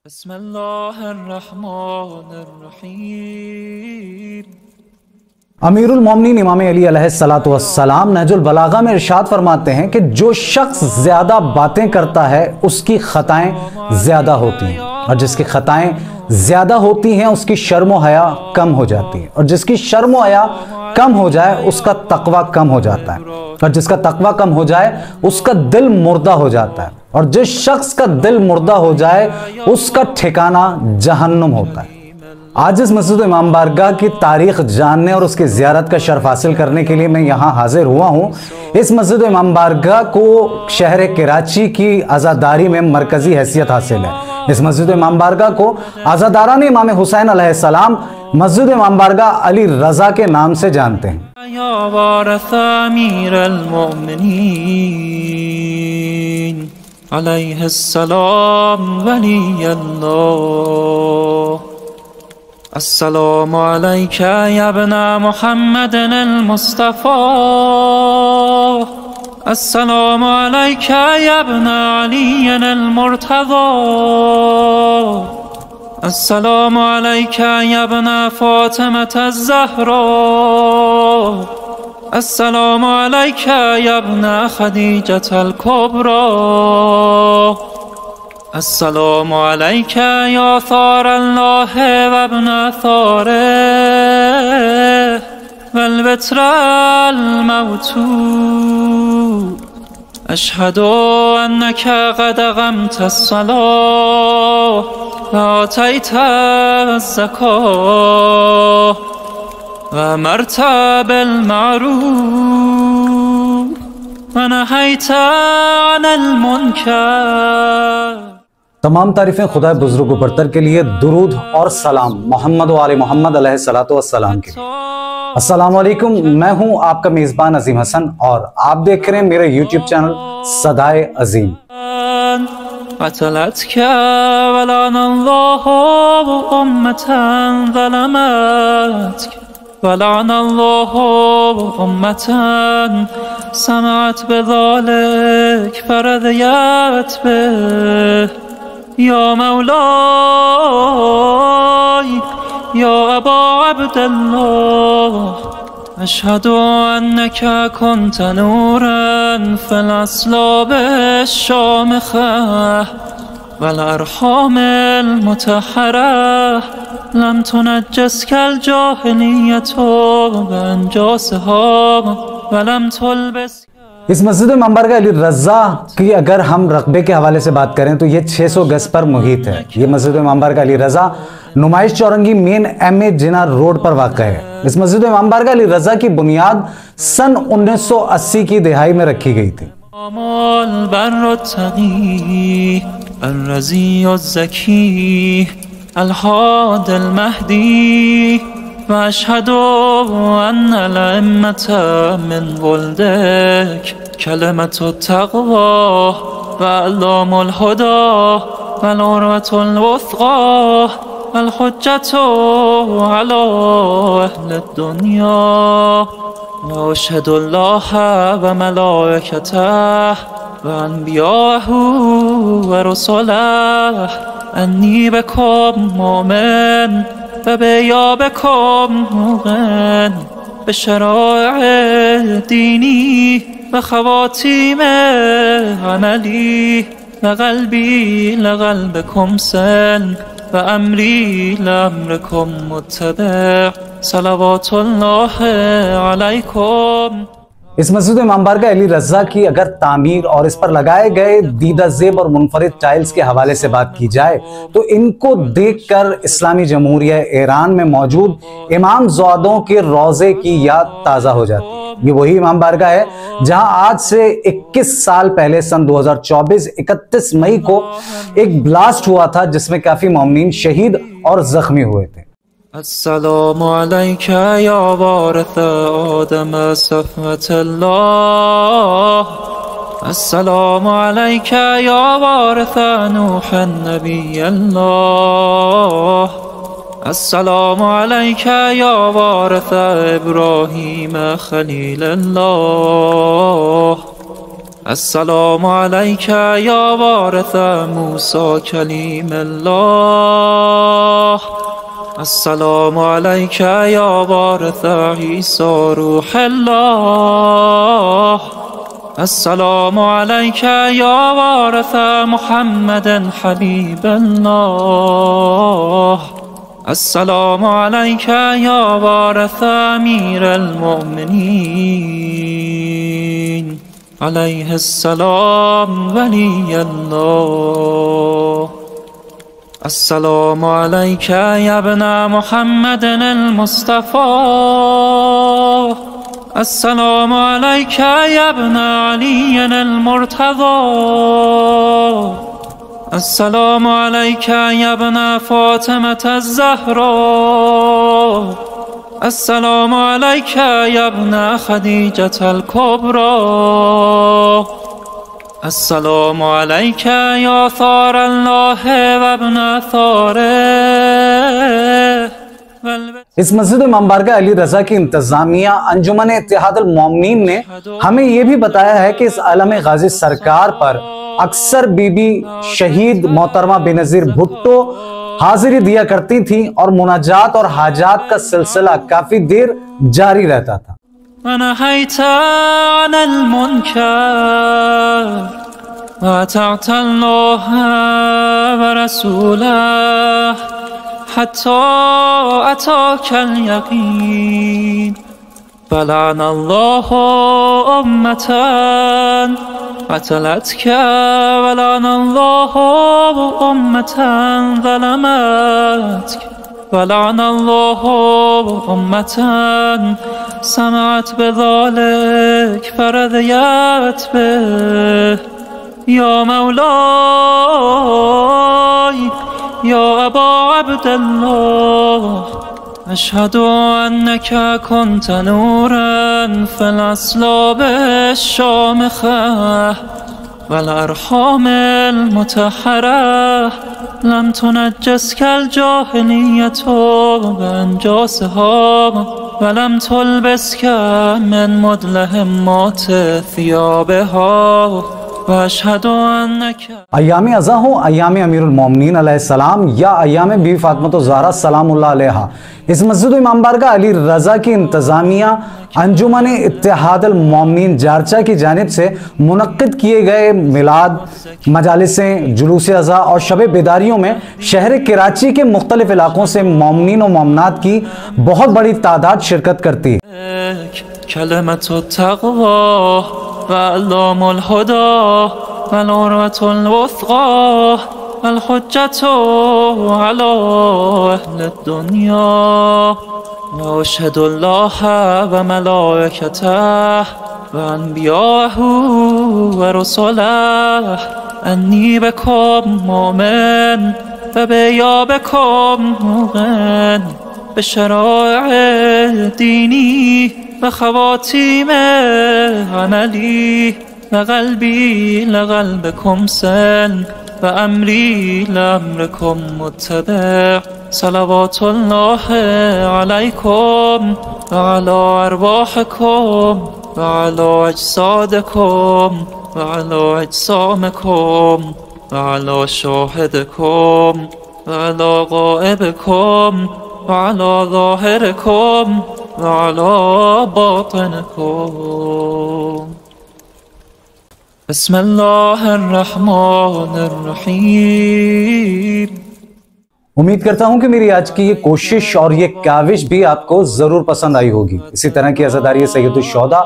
बिस्मिल्लाहिर्रहमानिर्रहीम। अमीरुल मोमिनीन इमाम अली अलैहिस्सलातु वस्सलाम नहजुल बलागा में इरशाद फरमाते हैं कि जो शख्स ज्यादा बातें करता है उसकी खताएं ज्यादा होती हैं, और जिसकी खताएं ज्यादा होती हैं उसकी शर्म व हया कम हो जाती है, और जिसकी शर्म व हया कम हो जाए उसका तकवा कम हो जाता है, और जिसका तकवा कम हो जाए उसका दिल मुर्दा हो जाता है, और जिस शख्स का दिल मुर्दा हो जाए उसका ठिकाना जहन्नुम होता है। आज इस मस्जिद इमाम बारगाह की तारीख जानने और उसकी ज़ियारत का शर्फ हासिल करने के लिए मैं यहाँ हाजिर हुआ हूँ। इस मस्जिद इमाम बारगाह को शहर कराची की आज़ादारी में मरकज़ी हैसियत हासिल है। इस मस्जिद इमाम बारगाह को आज़ादारान इमाम हुसैन अलैहिस्सलाम मस्जिद इमाम बारगाह अली रज़ा के नाम से जानते हैं। अस्सलामु अलैका या इब्न मुहम्मदिन अल-मुस्तफ़ा, अस्सलामु अलैका या इब्न अलीय्यिन अल-मुर्तज़ा, अस्सलामु अलैका या इब्न फ़ातिमत अज़-ज़हरा, अस्सलामु अलैका या इब्न ख़दीजत अल-कुब्रा, अस्सलामु अलैका या सार अल्लाह व इब्न सारिह वल बित्र अल मौतूद, अशहदु अन्नका क़द अक़मत अस्सलाह व आतैत अज़्ज़काह व अमरत बिल मअरूफ व नहैत अनिल मुनकर। तमाम तारीफ़ें खुदा बुज़ुर्ग बरतर के लिए, दुरूद और सलाम मोहम्मद व आले मोहम्मद अलैहिस्सलातु वस्सलाम के लिए। अस्सलामु अलैकुम, मैं हूं आपका मेज़बान अज़ीम हसन और आप देख रहे हैं मेरे यूट्यूब चैनल सदाए अज़ीम। या मौलाई या अबा अब्दुल्लाह, अशहदु अन्नका कुन्त नूरन फिल अस्लाब अश-शामिखah वल अरहाम अल-मुतahharah, लम तुनज्जिसका अल-जाहिलिय्यतु बिअनजासिहा व लम तुल्बिस। इस मस्जिद इमाम बारगाह अली रज़ा की अगर हम रकबे के हवाले से बात करें तो ये 600 गज पर मुहित है। ये मस्जिद इमाम बारगाह अली रज़ा नुमाइश चौरंगी मेन MA जिना रोड पर वाक़ है। इस मस्जिद इमाम बारगाह अली रज़ा की बुनियाद सन 1980 की दिहाई में रखी गई थी। वअशहदु अन्न अल-अइम्मत मिन वल्दक कलिमतुत तक़वा वअल्लामुल हुदा वल-उर्वतुल वुस्क़ा वल-हुज्जतु अला अहलिद दुनिया, वअशहदु अल्लाह व मलाइकतह व अन्बियाहु व रुसुलह अन्नी बिकुम मुमिन فبيابكم موقن بشرائع ديني وخواتيم عملي وقلبي لقلبكم سلم وأمري لأمركم متبع صلوات الله عليكم। इस मस्जिद इमाम बारगाह अली रज़ा की अगर तामीर और इस पर लगाए गए दीदा ज़ेब और मुनफरिद टाइल्स के हवाले से बात की जाए तो इनको देखकर इस्लामी जमहूरिया ईरान में मौजूद इमाम ज़ौदों के रोज़े की याद ताज़ा हो जाती है। ये वही इमाम बारगाह है जहां आज से 21 साल पहले सन 2024 31 मई को एक ब्लास्ट हुआ था जिसमें काफी मोमिनीन शहीद और जख्मी हुए थे। अस्सलामु अलैका या वारिस आदम सफ़वतल्लाह, अस्सलामु अलैका या वारिस नूह नबियल्लाह, अस्सलामु अलैका या वारिस इब्राहीम खलीलल्लाह, السلام عليك يا وارث موسى كليم الله. السلام عليك يا وارث عيسى روح الله. السلام عليك يا وارث محمد حبيب الله. السلام عليك يا وارث أمير المؤمنين عليه السلام ولي الله. السلام عليك يا ابن محمد المصطفى. السلام عليك يا ابن علي المرتضى. السلام عليك يا ابن فاطمة الزهراء. السلام عليك يا ابن خديجة الكبرى. السلام عليك يا ثار الله وابن ثاره. इस मस्जिद इमाम बारगाह अली रजा की इंतजामिया अंजुमन इत्तेहादुल मोमिनीन ने हमें यह भी बताया है कि इस आलम गाजी सरकार पर अक्सर बीबी शहीद मोहतरमा बेनजीर भुट्टो हाजिरी दिया करती थी और मुनाजात और हाजात का सिलसिला काफी देर जारी रहता था। ونهيت عن المنكر وأطعت الله ورسوله حتى أتاك اليقين. فلعن الله أمة قتلتك ولعن الله أمة ظلمتك ولعن الله أمة سمعت بذلك فرضيت به. يا مولاي يا أبا عبد الله أشهد أنك كنت نورا في الأصلاب الشامخة والأرحام المطهرة. لم تنجسك الجاهلية بأنجاسها ولم تلبسك من مدلهمات ثيابها. وأشهد أنك अय्याम अज़ा हो, अय्याम अमीरुल मोमिनीन अलैहिस्सलाम या अय्याम बीवी फातिमा ज़हरा सलामुल्लाह अलैहा, इस मस्जिद इमाम बारगाह अली रजा की इंतजामिया अंजुमन इत्तेहादुल मोमिनीन जारचा की जानिब से मुनक्किद किए गए मिलाद मजालिसें, जुलूस अज़ा और शब बेदारियों में शहर कराची के मुख्तलिफ इलाकों से मोमिनीन और मोमनात की बहुत बड़ी तादाद शिरकत करती है। وعلام الهدى والعروة الوثقى والحجة على أهل الدنيا. وأشهد الله وملائكته وأنبياءه ورسله أني بكم مؤمن وبإيابكم موقن بشرائع ديني وخواتيم عملي وقلبي لقلبكم سن وأمري لأمركم متبع. صلوات الله عليكم وعلى أرواحكم وعلى أجسادكم وعلى أجسامكم وعلى شاهدكم وعلى غائبكم وعلى ظاهركم وعلى باطنكم. بسم الله الرحمن الرحيم. उम्मीद करता हूं कि मेरी आज की ये कोशिश और ये काविश भी आपको जरूर पसंद आई होगी। इसी तरह की अज़ादारी सैयदुल शुहदा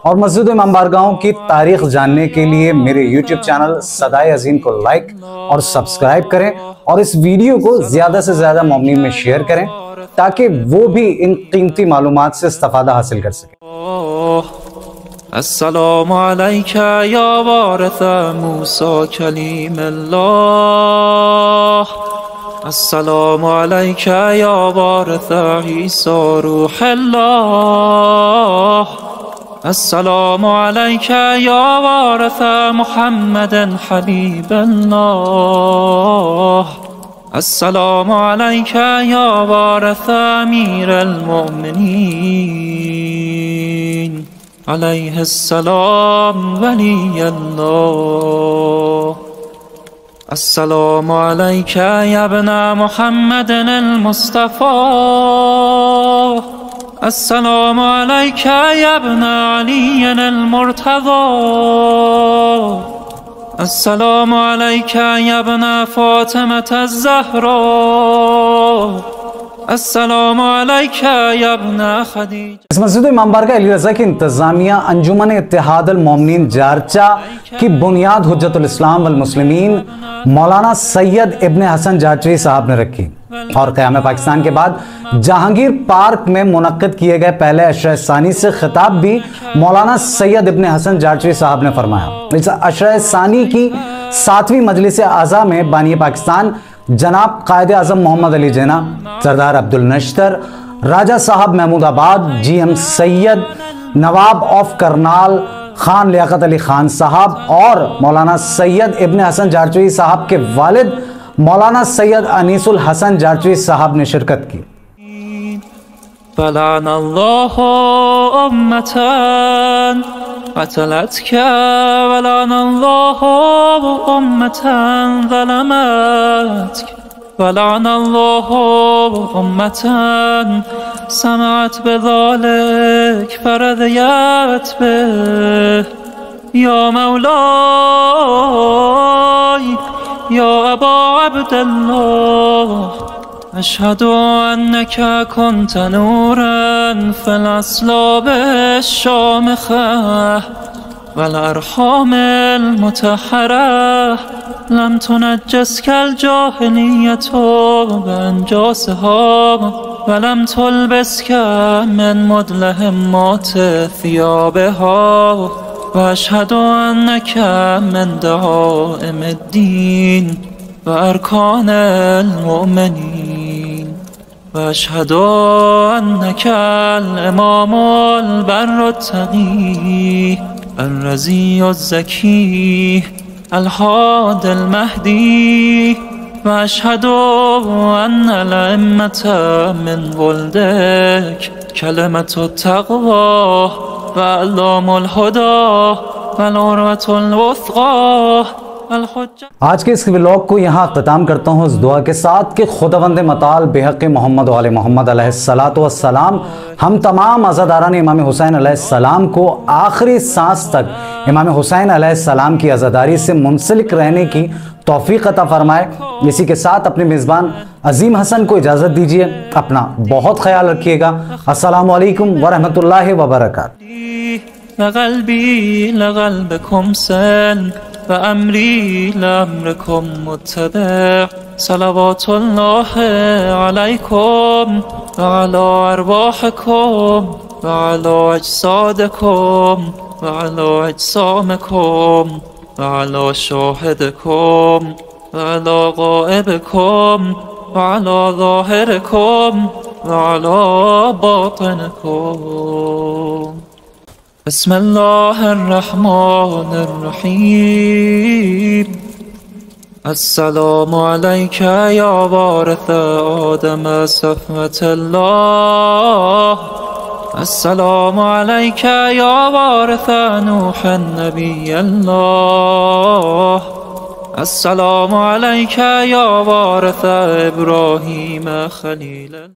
और मस्जिद इमाम बारगाहों की तारीख जानने के लिए मेरे YouTube चैनल सदाए अज़ीम को लाइक और सब्सक्राइब करें और इस वीडियो को ज्यादा से ज्यादा मोमिनीन में शेयर करें ताकि वो भी इन कीमती मालूमात से इस्तिफादा हासिल कर सके। السلام عليك يا وارث موسى كليم الله. السلام عليك يا وارث عيسى روح الله. السلام عليك يا وارث محمد حبيب الله. السلام عليك يا وارث أمير المؤمنين عليه السلام ولي الله. السلام عليك يا ابن محمد المصطفى. السلام عليك يا ابن علي المرتضى. السلام عليك يا ابن فاطمة الزهراء. السلام عليك يا ابن खदीजा. इस मस्जिद इमाम बारगाह अली रज़ा की इंतज़ामिया अंजुमन इत्तेहाद अल मोमिनीन जारचा की बुनियाद हुज्जतुल इस्लाम वल मुस्लिमीन मौलाना सैयद इब्न हसन जारचवी साहब ने रखी और क़याम पाकिस्तान के बाद जहांगीर पार्क में मुनक्किद किए गए पहले अशरा सानी से खिताब भी मौलाना सैयद इब्न हसन जारचवी साहब ने फरमाया। इस अशरा सानी की 7वीं मजलिस आज़ा में बानी पाकिस्तान जनाब कायद आज़म मोहम्मद अली जिन्ना, सरदार अब्दुल नश्तर, राजा साहब महमूदाबाद, GM सैयद, नवाब ऑफ करनाल खान लियाकत अली खान साहब और मौलाना सैयद इब्न हसन जारचवी साहब के वालिद मौलाना सैयद अनीसुल हसन जारचवी साहब ने शिरकत की। فلعن الله أمة قتلتك ولعن الله أمة ظلمتك ولعن الله أمة سمعت بذلك فرضيت به. يا مولاي يا أبا عبد الله أشهد أنك كنت نورا في الأصلاب الشامخة والأرحام المتحرة. لم تنجسك الجاهلية بأنجاسها ولم تلبسك من مدلهمات ثيابها. وأشهد أنك من دعائم الدين وأركان المؤمنين. وأشهد أنك الإمام البر التقي الرزي الزكي الهادي المهدي. وأشهد أن الأئمة من ولدك كلمة التقوى وأعلام الهدى والعروة الوثقى. आज के इस व्लॉग को यहाँ ख़त्म करता हूँ इस दुआ के साथ कि खुदावंद मताल बेहक़ मोहम्मद वाले मोहम्मद अलैहिस्सलातु वस्सलाम हम तमाम अज़ादारान इमाम हुसैन अलैहिस्सलाम को आखिरी सांस तक इमाम हुसैन अलैहिस्सलाम की अज़ादारी से मुंसलिक रहने की तौफ़ीक़ अता फ़रमाए। इसी के साथ अपने मेज़बान अज़ीम हसन को इजाज़त दीजिए। अपना बहुत ख्याल रखिएगा। अस्सलामु अलैकुम व रहमतुल्लाहि व बरकातुहू। وأمري لأمركم متبع. صلوات الله عليكم وعلى أرواحكم وعلى أجسادكم وعلى أجسامكم وعلى شاهدكم وعلى غائبكم وعلى ظاهركم وعلى باطنكم. بسم الله الرحمن الرحيم. السلام عليك يا وارث آدم صفوة الله. السلام عليك يا وارث نوح نبي الله. السلام عليك يا وارث إبراهيم خليل